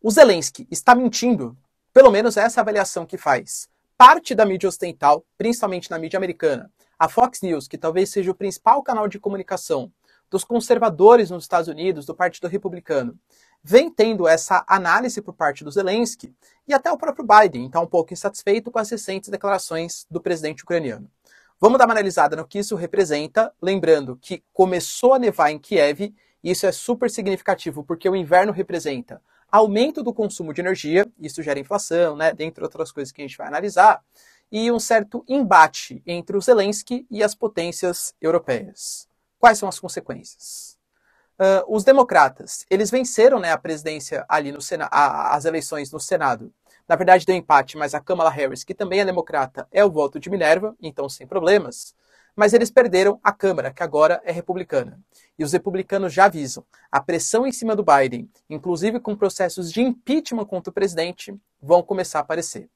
O Zelensky está mentindo? Pelo menos essa é a avaliação que faz parte da mídia ocidental, principalmente na mídia americana. A Fox News, que talvez seja o principal canal de comunicação dos conservadores nos Estados Unidos, do Partido Republicano, vem tendo essa análise por parte do Zelensky, e até o próprio Biden está um pouco insatisfeito com as recentes declarações do presidente ucraniano. Vamos dar uma analisada no que isso representa, lembrando que começou a nevar em Kiev, e isso é super significativo porque o inverno representa aumento do consumo de energia, isso gera inflação, né, dentre outras coisas que a gente vai analisar, e um certo embate entre o Zelensky e as potências europeias. Quais são as consequências? Os democratas, eles venceram, né, a presidência ali no Senado, as eleições no Senado. Na verdade deu empate, mas a Kamala Harris, que também é democrata, é o voto de Minerva, então sem problemas. Mas eles perderam a Câmara, que agora é republicana. E os republicanos já avisam, a pressão em cima do Biden, inclusive com processos de impeachment contra o presidente, vão começar a aparecer.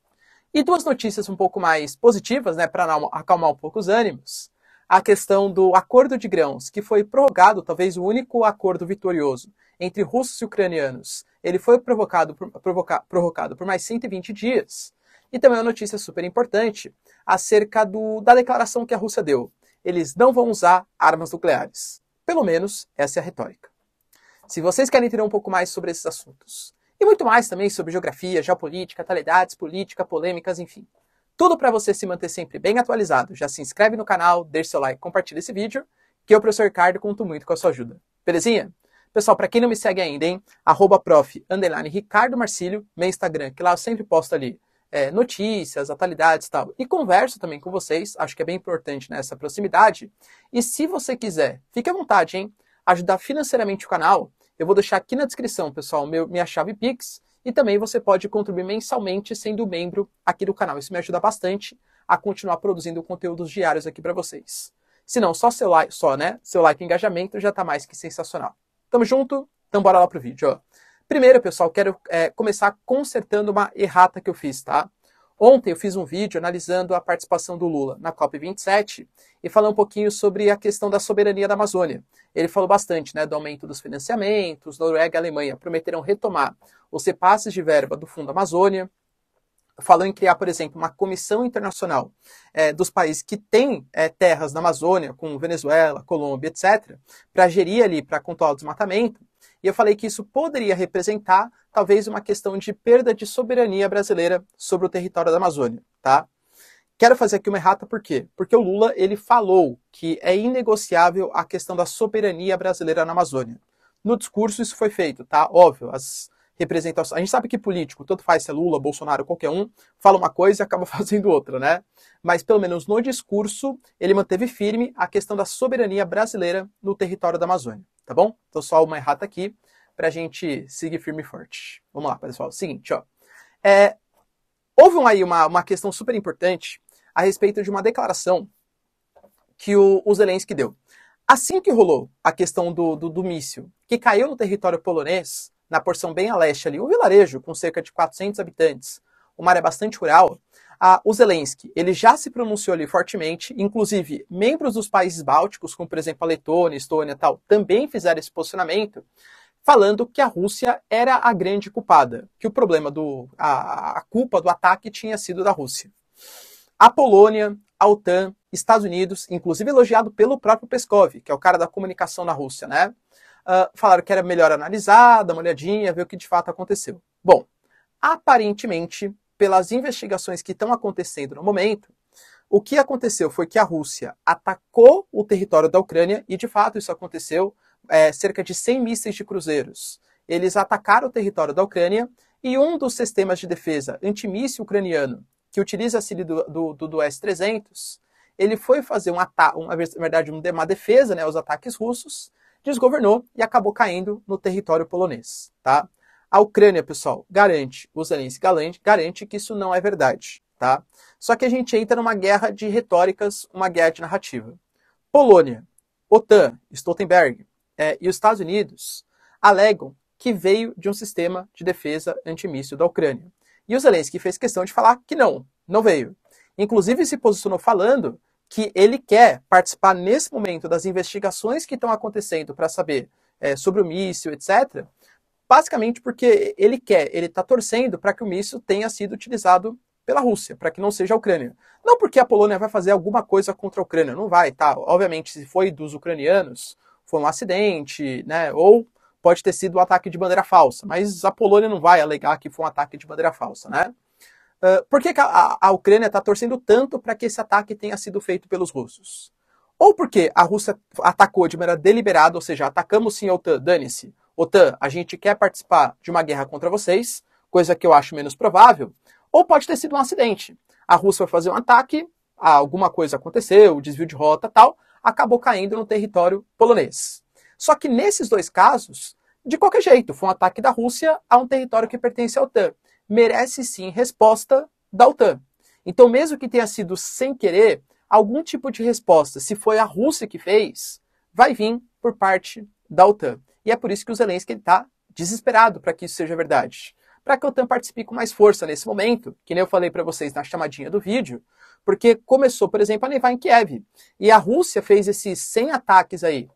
E duas notícias um pouco mais positivas, né, para acalmar um pouco os ânimos. A questão do acordo de grãos, que foi prorrogado, talvez o único acordo vitorioso entre russos e ucranianos. Ele foi prorrogado por mais 120 dias. E também uma notícia super importante acerca da declaração que a Rússia deu. Eles não vão usar armas nucleares. Pelo menos essa é a retórica. Se vocês querem entender um pouco mais sobre esses assuntos, e muito mais também sobre geografia, geopolítica, atualidades, política, polêmicas, enfim. Tudo para você se manter sempre bem atualizado. Já se inscreve no canal, deixa seu like, compartilha esse vídeo, que eu, professor Ricardo, conto muito com a sua ajuda. Belezinha? Pessoal, para quem não me segue ainda, hein? @prof_Ricardo Marcílio, meu Instagram, que lá eu sempre posto ali notícias, atualidades e tal. E converso também com vocês, acho que é bem importante nessa proximidade. E se você quiser, fique à vontade, hein? Ajudar financeiramente o canal, eu vou deixar aqui na descrição, pessoal, minha chave Pix. E também você pode contribuir mensalmente sendo membro aqui do canal. Isso me ajuda bastante a continuar produzindo conteúdos diários aqui para vocês. Se não, só seu like, seu like e engajamento já tá mais que sensacional. Tamo junto? Então bora lá pro vídeo, ó. Primeiro, pessoal, quero começar consertando uma errata que eu fiz, tá? Ontem eu fiz um vídeo analisando a participação do Lula na COP27 e falando um pouquinho sobre a questão da soberania da Amazônia. Ele falou bastante, né, do aumento dos financiamentos. Noruega e Alemanha prometeram retomar os repasses de verba do Fundo Amazônia. Falou em criar, por exemplo, uma comissão internacional dos países que têm terras na Amazônia, como Venezuela, Colômbia, etc., para gerir ali, para controlar o desmatamento. E eu falei que isso poderia representar, talvez, uma questão de perda de soberania brasileira sobre o território da Amazônia, tá? Quero fazer aqui uma errata por quê? Porque o Lula, ele falou que é inegociável a questão da soberania brasileira na Amazônia. No discurso isso foi feito, tá? Óbvio, as representações... A gente sabe que político, tanto faz se é Lula, Bolsonaro, qualquer um, fala uma coisa e acaba fazendo outra, né? Mas pelo menos no discurso, ele manteve firme a questão da soberania brasileira no território da Amazônia, tá bom? Então só uma errata aqui pra gente seguir firme e forte. Vamos lá, pessoal. Seguinte, ó. Houve aí uma questão super importante a respeito de uma declaração que o Zelensky deu. Assim que rolou a questão do míssil, que caiu no território polonês, na porção bem a leste ali, um vilarejo com cerca de 400 habitantes, uma área bastante rural, o Zelensky, ele já se pronunciou ali fortemente, inclusive membros dos países bálticos, como por exemplo a Letônia, Estônia e tal, também fizeram esse posicionamento, falando que a Rússia era a grande culpada, que o problema a culpa do ataque tinha sido da Rússia. A Polônia, a OTAN, Estados Unidos, inclusive elogiado pelo próprio Peskov, que é o cara da comunicação na Rússia, né? Falaram que era melhor analisar, dar uma olhadinha, ver o que de fato aconteceu. Bom, aparentemente, pelas investigações que estão acontecendo no momento, o que aconteceu foi que a Rússia atacou o território da Ucrânia, e de fato isso aconteceu, cerca de 100 mísseis de cruzeiros. Eles atacaram o território da Ucrânia, e um dos sistemas de defesa antimíssil ucraniano, que utiliza a síria do S-300, ele foi fazer uma defesa, né, aos ataques russos, desgovernou e acabou caindo no território polonês, tá? A Ucrânia, pessoal, o Zelensky garante que isso não é verdade, tá? Só que a gente entra numa guerra de retóricas, uma guerra de narrativa. Polônia, OTAN, Stoltenberg e os Estados Unidos alegam que veio de um sistema de defesa antimíssil da Ucrânia. E o Zelensky fez questão de falar que não veio. Inclusive se posicionou falando que ele quer participar nesse momento das investigações que estão acontecendo para saber sobre o míssil, etc., basicamente porque ele está torcendo para que o míssil tenha sido utilizado pela Rússia, para que não seja a Ucrânia. Não porque a Polônia vai fazer alguma coisa contra a Ucrânia, não vai, tá? Obviamente, se foi dos ucranianos, foi um acidente, né? Ou pode ter sido um ataque de bandeira falsa, mas a Polônia não vai alegar que foi um ataque de bandeira falsa, né? Por que a Ucrânia está torcendo tanto para que esse ataque tenha sido feito pelos russos? Ou porque a Rússia atacou de maneira deliberada, ou seja, atacamos sim a OTAN, dane-se. OTAN, a gente quer participar de uma guerra contra vocês, coisa que eu acho menos provável. Ou pode ter sido um acidente. A Rússia vai fazer um ataque, alguma coisa aconteceu, desvio de rota tal, acabou caindo no território polonês. Só que nesses dois casos, de qualquer jeito, foi um ataque da Rússia a um território que pertence à OTAN. Merece sim resposta da OTAN. Então, mesmo que tenha sido sem querer, algum tipo de resposta, se foi a Rússia que fez, vai vir por parte da OTAN. E é por isso que o Zelensky está desesperado para que isso seja verdade. Para que a OTAN participe com mais força nesse momento, que nem eu falei para vocês na chamadinha do vídeo, porque começou, por exemplo, a nevar em Kiev. E a Rússia fez esses 100 ataques aí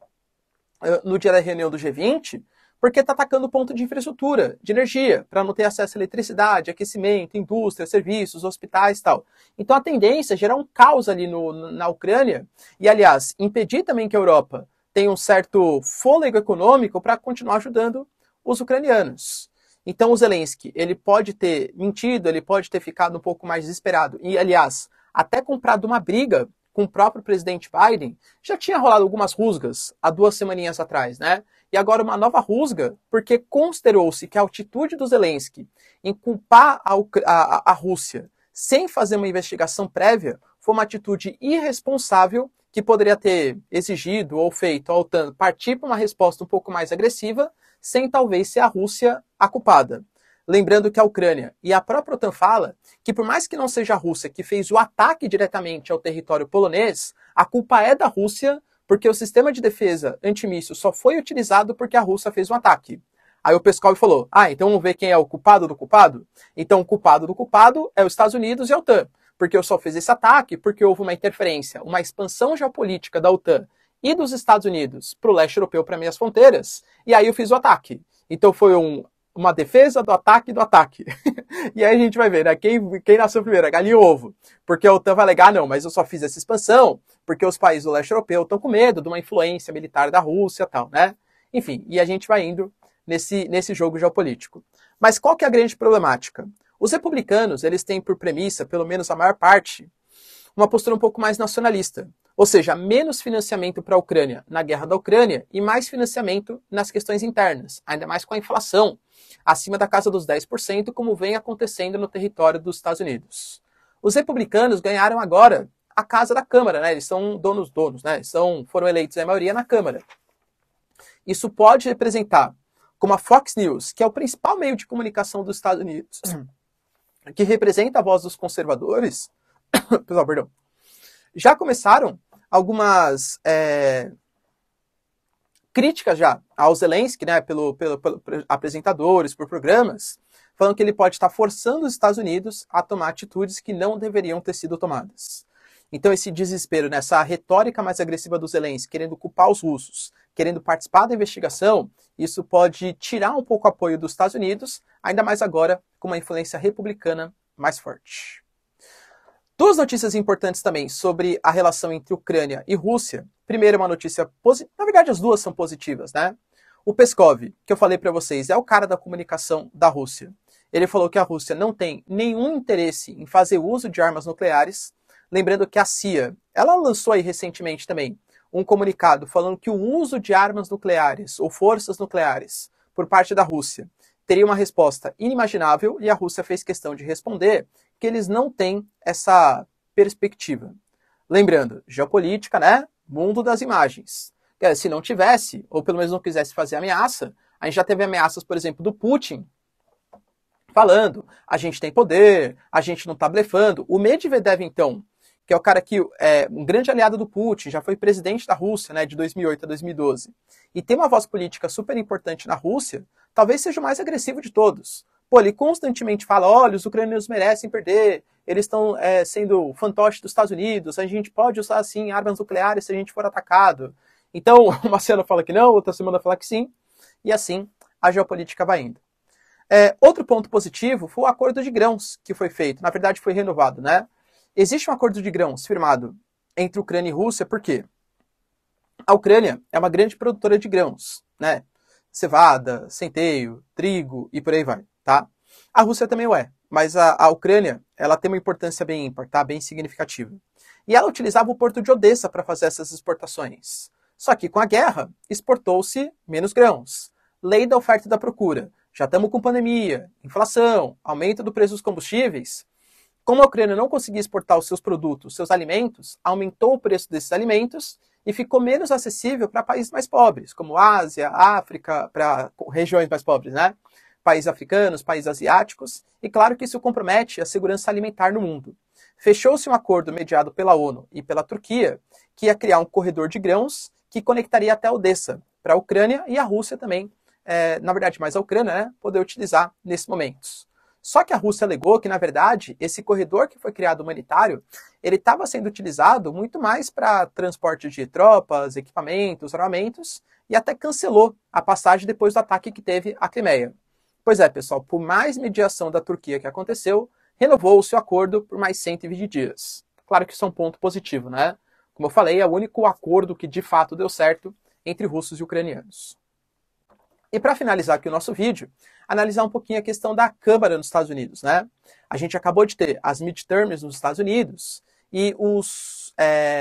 no dia da reunião do G20, porque está atacando ponto de infraestrutura, de energia, para não ter acesso à eletricidade, aquecimento, indústria, serviços, hospitais e tal. Então a tendência é gerar um caos ali na Ucrânia e, aliás, impedir também que a Europa tenha um certo fôlego econômico para continuar ajudando os ucranianos. Então o Zelensky, ele pode ter mentido, ele pode ter ficado um pouco mais desesperado e, aliás, até comprado uma briga com o próprio presidente Biden. Já tinha rolado algumas rusgas há 2 semaninhas atrás, né? E agora uma nova rusga, porque considerou-se que a atitude do Zelensky em culpar a Rússia sem fazer uma investigação prévia foi uma atitude irresponsável que poderia ter exigido ou feito a OTAN partir para uma resposta um pouco mais agressiva, sem talvez ser a Rússia a culpada. Lembrando que a Ucrânia e a própria OTAN fala que por mais que não seja a Rússia que fez o ataque diretamente ao território polonês, a culpa é da Rússia porque o sistema de defesa antimíssil só foi utilizado porque a Rússia fez um ataque. Aí o Peskov falou, então vamos ver quem é o culpado do culpado? Então o culpado do culpado é os Estados Unidos e a OTAN, porque eu só fiz esse ataque porque houve uma interferência, uma expansão geopolítica da OTAN e dos Estados Unidos para o leste europeu, para minhas fronteiras, e aí eu fiz o ataque. Então foi uma defesa do ataque. E aí a gente vai ver, né? Quem nasceu primeiro, a galinha ou ovo? Porque a OTAN vai alegar, não, mas eu só fiz essa expansão porque os países do leste europeu estão com medo de uma influência militar da Rússia e tal, né? Enfim, e a gente vai indo nesse jogo geopolítico. Mas qual que é a grande problemática? Os republicanos, eles têm por premissa, pelo menos a maior parte, uma postura um pouco mais nacionalista. Ou seja, menos financiamento para a Ucrânia na guerra da Ucrânia e mais financiamento nas questões internas, ainda mais com a inflação, acima da casa dos 10%, como vem acontecendo no território dos Estados Unidos. Os republicanos ganharam agora a casa da Câmara, né? Eles são donos, né? Foram eleitos a maioria na Câmara. Isso pode representar, como a Fox News, que é o principal meio de comunicação dos Estados Unidos, que representa a voz dos conservadores, perdão, já começaram algumas críticas já ao Zelensky, né, pelo apresentadores, por programas, falando que ele pode estar forçando os Estados Unidos a tomar atitudes que não deveriam ter sido tomadas. Então esse desespero, essa retórica mais agressiva do Zelensky, querendo culpar os russos, querendo participar da investigação, isso pode tirar um pouco o apoio dos Estados Unidos, ainda mais agora com uma influência republicana mais forte. 2 notícias importantes também sobre a relação entre Ucrânia e Rússia. Primeiro, uma notícia positiva. Na verdade, as duas são positivas, né? O Peskov, que eu falei para vocês, é o cara da comunicação da Rússia. Ele falou que a Rússia não tem nenhum interesse em fazer uso de armas nucleares. Lembrando que a CIA, ela lançou aí recentemente também um comunicado falando que o uso de armas nucleares ou forças nucleares por parte da Rússia teria uma resposta inimaginável e a Rússia fez questão de responder que eles não têm essa perspectiva. Lembrando, geopolítica, né? Mundo das imagens. Se não tivesse, ou pelo menos não quisesse fazer ameaça, a gente já teve ameaças, por exemplo, do Putin, falando, a gente tem poder, a gente não está blefando. O Medvedev, então, que é o cara que é um grande aliado do Putin, já foi presidente da Rússia, né, de 2008 a 2012, e tem uma voz política super importante na Rússia, talvez seja o mais agressivo de todos. Pô, ele constantemente fala, olha, os ucranianos merecem perder, eles estão sendo fantoches dos Estados Unidos, a gente pode usar, assim, armas nucleares se a gente for atacado. Então, uma semana fala que não, outra semana fala que sim, e assim a geopolítica vai indo. Outro ponto positivo foi o acordo de grãos que foi feito. Na verdade, foi renovado, né? Existe um acordo de grãos firmado entre Ucrânia e Rússia, por quê? A Ucrânia é uma grande produtora de grãos, né? Cevada, centeio, trigo e por aí vai, tá? A Rússia também o é, mas a Ucrânia, ela tem uma importância bem ímpar, tá? Bem significativa. E ela utilizava o porto de Odessa para fazer essas exportações. Só que com a guerra, exportou-se menos grãos. Lei da oferta e da procura. Já estamos com pandemia, inflação, aumento do preço dos combustíveis. Como a Ucrânia não conseguia exportar os seus produtos, seus alimentos, aumentou o preço desses alimentos e ficou menos acessível para países mais pobres, como Ásia, África, para regiões mais pobres, né? Países africanos, países asiáticos, e claro que isso compromete a segurança alimentar no mundo. Fechou-se um acordo mediado pela ONU e pela Turquia, que ia criar um corredor de grãos que conectaria até Odessa, para a Ucrânia e a Rússia também, na verdade mais a Ucrânia, né, poder utilizar nesses momentos. Só que a Rússia alegou que, na verdade, esse corredor que foi criado humanitário, ele estava sendo utilizado muito mais para transporte de tropas, equipamentos, armamentos, e até cancelou a passagem depois do ataque que teve à Crimeia. Pois é, pessoal, por mais mediação da Turquia que aconteceu, renovou o seu acordo por mais 120 dias. Claro que isso é um ponto positivo, né? Como eu falei, é o único acordo que de fato deu certo entre russos e ucranianos. E para finalizar aqui o nosso vídeo, analisar um pouquinho a questão da Câmara nos Estados Unidos, né? A gente acabou de ter as midterms nos Estados Unidos e os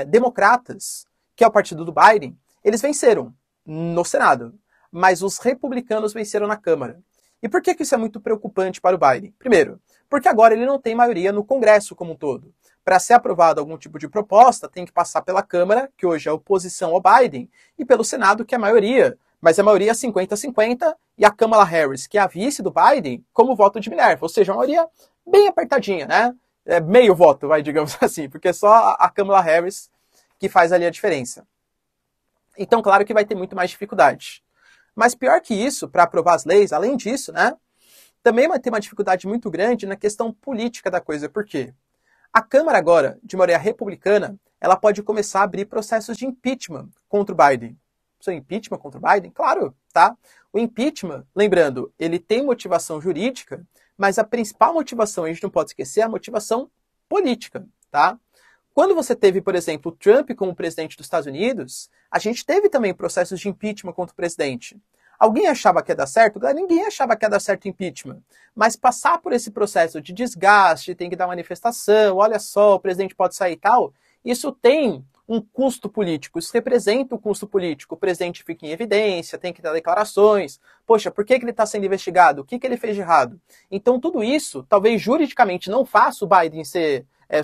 democratas, que é o partido do Biden, eles venceram no Senado, mas os republicanos venceram na Câmara. E por que isso é muito preocupante para o Biden? Primeiro, porque agora ele não tem maioria no Congresso como um todo. Para ser aprovado algum tipo de proposta, tem que passar pela Câmara, que hoje é a oposição ao Biden, e pelo Senado, que é a maioria. Mas a maioria é 50-50, e a Kamala Harris, que é a vice do Biden, como voto de Minerva. Ou seja, uma maioria bem apertadinha, né? Meio voto, digamos assim, porque é só a Kamala Harris que faz ali a diferença. Então, claro que vai ter muito mais dificuldade. Mas pior que isso, para aprovar as leis, além disso, né? Também vai ter uma dificuldade muito grande na questão política da coisa. Por quê? A Câmara agora, de maioria republicana, ela pode começar a abrir processos de impeachment contra o Biden. Impeachment contra o Biden? Claro, tá? O impeachment, lembrando, ele tem motivação jurídica, mas a principal motivação, a gente não pode esquecer, é a motivação política, tá? Quando você teve, por exemplo, o Trump como presidente dos Estados Unidos, a gente teve também processos de impeachment contra o presidente. Alguém achava que ia dar certo? Ninguém achava que ia dar certo impeachment. Mas passar por esse processo de desgaste, tem que dar manifestação, olha só, o presidente pode sair e tal, isso tem um custo político, isso representa um custo político. O presidente fica em evidência, tem que dar declarações. Poxa, por que ele está sendo investigado? O que ele fez de errado? Então tudo isso, talvez juridicamente não faça o Biden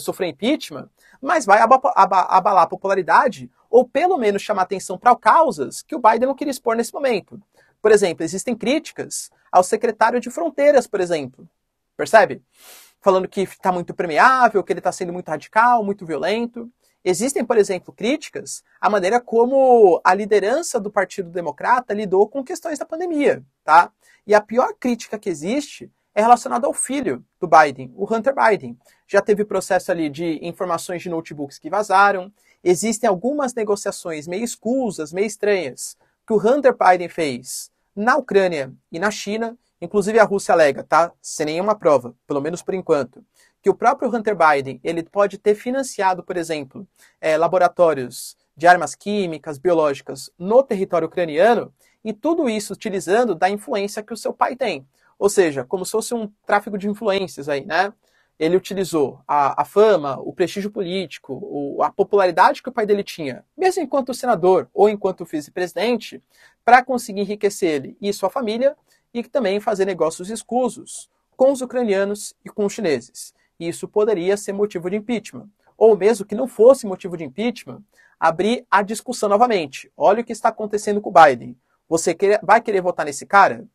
sofrer impeachment, mas vai abalar a popularidade, ou pelo menos chamar atenção para causas que o Biden não queria expor nesse momento. Por exemplo, existem críticas ao secretário de Fronteiras, por exemplo. Percebe? Falando que está muito permeável, que ele está sendo muito radical, muito violento. Existem, por exemplo, críticas à maneira como a liderança do Partido Democrata lidou com questões da pandemia, tá? E a pior crítica que existe é relacionada ao filho do Biden, o Hunter Biden. Já teve processo ali de informações de notebooks que vazaram. Existem algumas negociações meio escusas, meio estranhas, que o Hunter Biden fez na Ucrânia e na China. Inclusive a Rússia alega, tá? Sem nenhuma prova, pelo menos por enquanto, que o próprio Hunter Biden, ele pode ter financiado, por exemplo, laboratórios de armas químicas, biológicas no território ucraniano, e tudo isso utilizando da influência que o seu pai tem. Ou seja, como se fosse um tráfico de influências aí, né? Ele utilizou a fama, o prestígio político, a popularidade que o pai dele tinha, mesmo enquanto senador ou enquanto vice-presidente, para conseguir enriquecer ele e sua família, e também fazer negócios escusos com os ucranianos e com os chineses. E isso poderia ser motivo de impeachment. Ou mesmo que não fosse motivo de impeachment, abrir a discussão novamente. Olha o que está acontecendo com o Biden. Você vai querer votar nesse cara?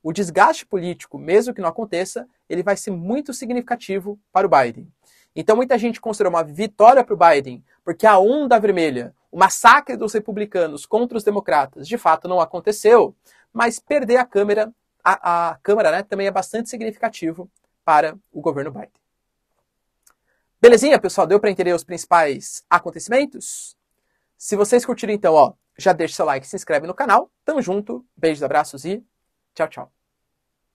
O desgaste político, mesmo que não aconteça, ele vai ser muito significativo para o Biden. Então muita gente considerou uma vitória para o Biden, porque a onda vermelha, o massacre dos republicanos contra os democratas, de fato não aconteceu, mas perder a Câmara, né, também é bastante significativo para o governo Biden. Belezinha, pessoal? Deu para entender os principais acontecimentos? Se vocês curtiram, então, já deixa seu like, se inscreve no canal. Tamo junto, beijos, abraços e Tchau, tchau.